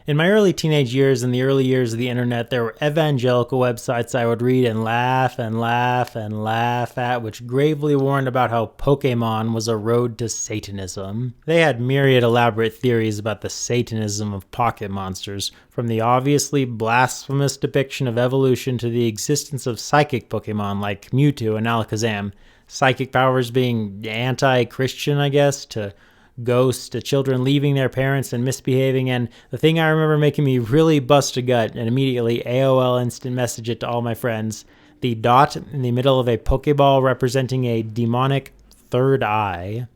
In my early teenage years and the early years of the internet, there were evangelical websites I would read and laugh and laugh and laugh at, which gravely warned about how Pokémon was a road to Satanism. They had myriad elaborate theories about the Satanism of pocket monsters, from the obviously blasphemous depiction of evolution to the existence of psychic Pokémon like Mewtwo and Alakazam, psychic powers being anti-Christian, I guess, to ghosts, to children leaving their parents and misbehaving, and the thing I remember making me really bust a gut and immediately AOL instant message it to all my friends, the dot in the middle of a Pokeball representing a demonic third eye.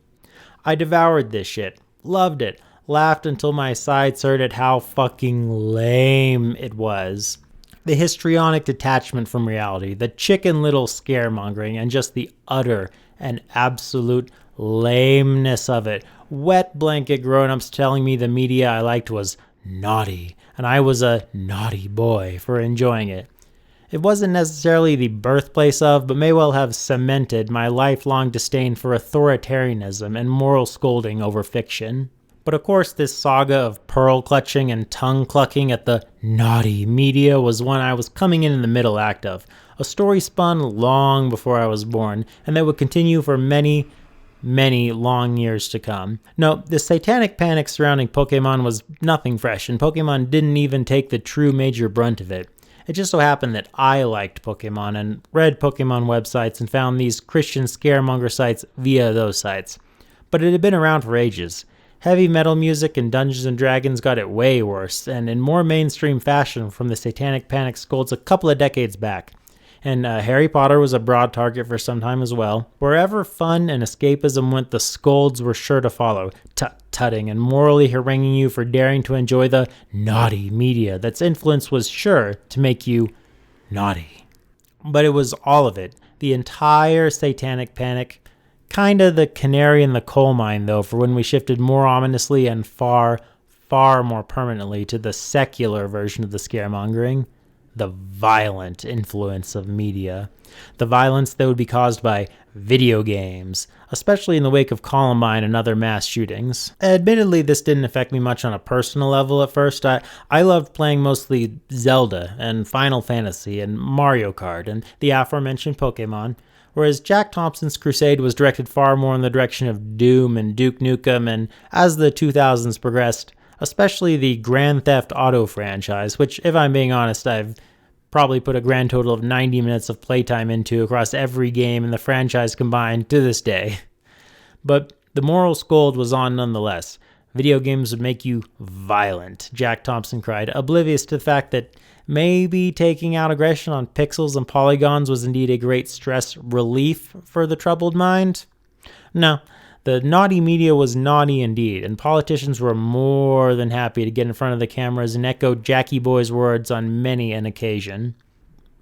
I devoured this shit, loved it, laughed until my sides hurt at how fucking lame it was. The histrionic detachment from reality, the Chicken Little scaremongering, and just the utter and absolute lameness of it. Wet blanket grown-ups telling me the media I liked was naughty, and I was a naughty boy for enjoying it. It wasn't necessarily the birthplace of, but may well have cemented my lifelong disdain for authoritarianism and moral scolding over fiction. But of course, this saga of pearl clutching and tongue clucking at the naughty media was one I was coming in the middle act of, a story spun long before I was born, and that would continue for many long years to come. No, the satanic panic surrounding Pokemon was nothing fresh, and Pokemon didn't even take the true major brunt of it. It just so happened that I liked Pokemon and read Pokemon websites and found these Christian scaremonger sites via those sites. But it had been around for ages. Heavy metal music and Dungeons & Dragons got it way worse, and in more mainstream fashion from the satanic panic scolds a couple of decades back. And Harry Potter was a broad target for some time as well. Wherever fun and escapism went, the scolds were sure to follow, tut-tutting and morally haranguing you for daring to enjoy the naughty media that's influence was sure to make you naughty. But it was all of it, the entire satanic panic, kinda the canary in the coal mine though, for when we shifted more ominously and far more permanently to the secular version of the scaremongering. The violent influence of media. The violence that would be caused by video games, especially in the wake of Columbine and other mass shootings. Admittedly, this didn't affect me much on a personal level at first. I loved playing mostly Zelda and Final Fantasy and Mario Kart and the aforementioned Pokemon, whereas Jack Thompson's crusade was directed far more in the direction of Doom and Duke Nukem, and as the 2000s progressed, especially the Grand Theft Auto franchise, which, if I'm being honest, I've probably put a grand total of 90 minutes of playtime into across every game in the franchise combined to this day. But the moral scold was on nonetheless. Video games would make you violent, Jack Thompson cried, oblivious to the fact that maybe taking out aggression on pixels and polygons was indeed a great stress relief for the troubled mind. No. The naughty media was naughty indeed, and politicians were more than happy to get in front of the cameras and echo Jackie Boy's words on many an occasion.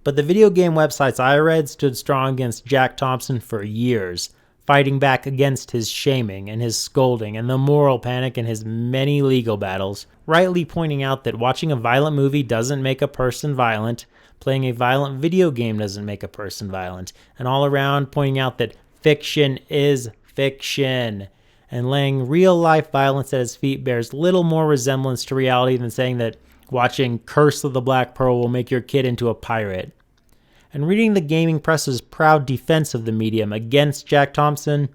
But the video game websites I read stood strong against Jack Thompson for years, fighting back against his shaming and his scolding and the moral panic and his many legal battles, rightly pointing out that watching a violent movie doesn't make a person violent, playing a violent video game doesn't make a person violent, and all around pointing out that fiction is fiction, and laying real-life violence at his feet bears little more resemblance to reality than saying that watching Curse of the Black Pearl will make your kid into a pirate. And reading the gaming press's proud defense of the medium against Jack Thompson,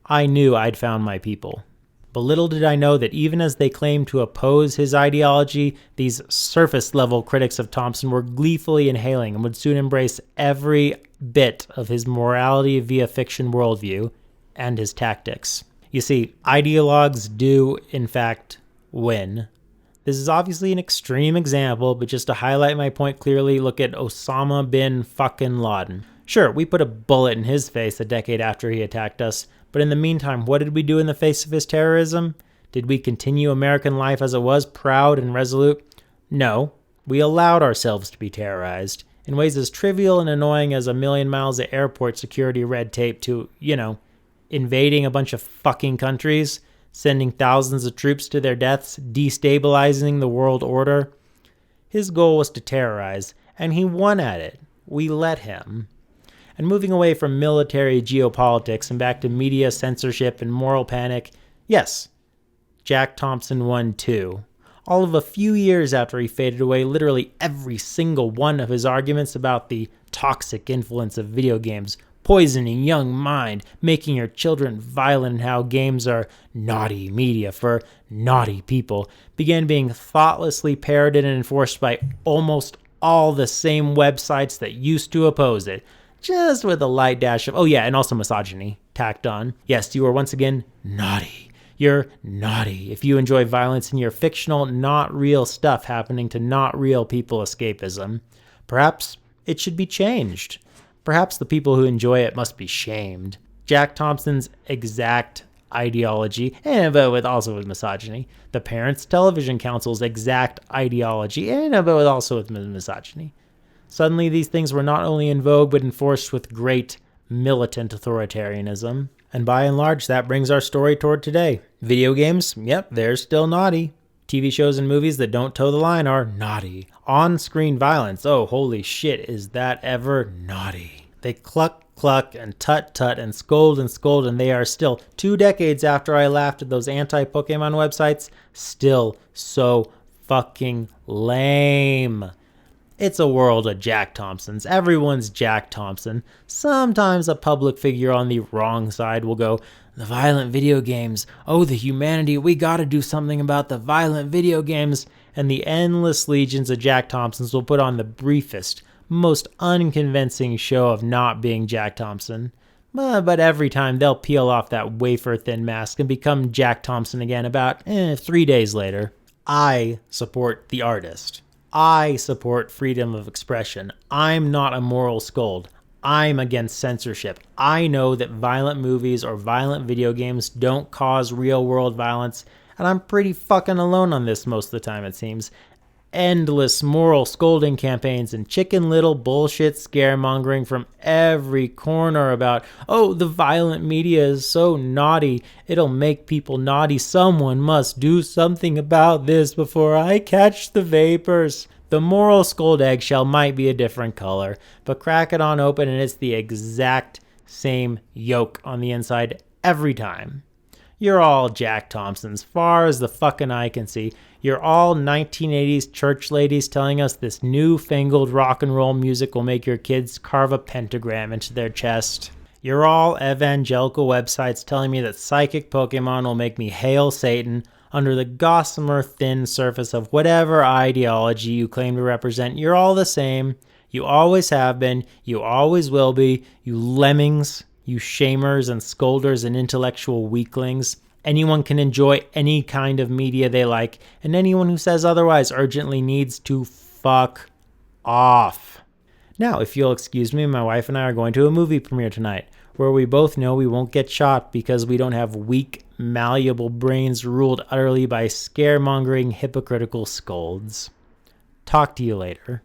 I knew I'd found my people. But little did I know that even as they claimed to oppose his ideology, these surface-level critics of Thompson were gleefully inhaling and would soon embrace every bit of his morality via fiction worldview, and his tactics. You see, ideologues do, in fact, win. This is obviously an extreme example, but just to highlight my point clearly, look at Osama bin fucking Laden. Sure, we put a bullet in his face a decade after he attacked us, but in the meantime, what did we do in the face of his terrorism? Did we continue American life as it was, proud and resolute? No, we allowed ourselves to be terrorized, in ways as trivial and annoying as a million miles of airport security red tape to, invading a bunch of fucking countries, sending thousands of troops to their deaths, destabilizing the world order. His goal was to terrorize, and he won at it. We let him. And moving away from military geopolitics and back to media censorship and moral panic, yes, Jack Thompson won too. All of a few years after he faded away, literally every single one of his arguments about the toxic influence of video games, poisoning young mind, making your children violent, and how games are naughty media for naughty people, began being thoughtlessly parroted and enforced by almost all the same websites that used to oppose it, just with a light dash of, oh yeah, and also misogyny tacked on. Yes, you are once again naughty. You're naughty if you enjoy violence in your fictional, not real stuff happening to not real people escapism. Perhaps it should be changed. Perhaps the people who enjoy it must be shamed. Jack Thompson's exact ideology, but also with misogyny. The Parents Television Council's exact ideology, but also with misogyny. Suddenly these things were not only in vogue, but enforced with great militant authoritarianism. And by and large, that brings our story toward today. Video games, yep, they're still naughty. TV shows and movies that don't toe the line are naughty. On-screen violence, oh holy shit, is that ever naughty. They cluck, and tut, and scold, and they are still, 2 decades after I laughed at those anti-Pokemon websites, still so fucking lame. It's a world of Jack Thompsons. Everyone's Jack Thompson. Sometimes a public figure on the wrong side will go, the violent video games, oh the humanity, we gotta do something about the violent video games. And the endless legions of Jack Thompsons will put on the briefest, most unconvincing show of not being Jack Thompson. But every time they'll peel off that wafer-thin mask and become Jack Thompson again about 3 days later. I support the artist. I support freedom of expression. I'm not a moral scold. I'm against censorship. I know that violent movies or violent video games don't cause real-world violence, and I'm pretty fucking alone on this most of the time, it seems. Endless moral scolding campaigns and Chicken Little bullshit scaremongering from every corner about, oh, the violent media is so naughty, it'll make people naughty, someone must do something about this before I catch the vapors. The moral scold eggshell might be a different color, but crack it on open and it's the exact same yolk on the inside every time. You're all Jack Thompsons, far as the fucking eye can see. You're all 1980s church ladies telling us this newfangled rock and roll music will make your kids carve a pentagram into their chest. You're all evangelical websites telling me that psychic Pokemon will make me hail Satan under the gossamer thin surface of whatever ideology you claim to represent. You're all the same. You always have been. You always will be. You lemmings. You shamers and scolders and intellectual weaklings. Anyone can enjoy any kind of media they like, and anyone who says otherwise urgently needs to fuck off. Now, if you'll excuse me, my wife and I are going to a movie premiere tonight, where we both know we won't get shot because we don't have weak, malleable brains ruled utterly by scaremongering, hypocritical scolds. Talk to you later.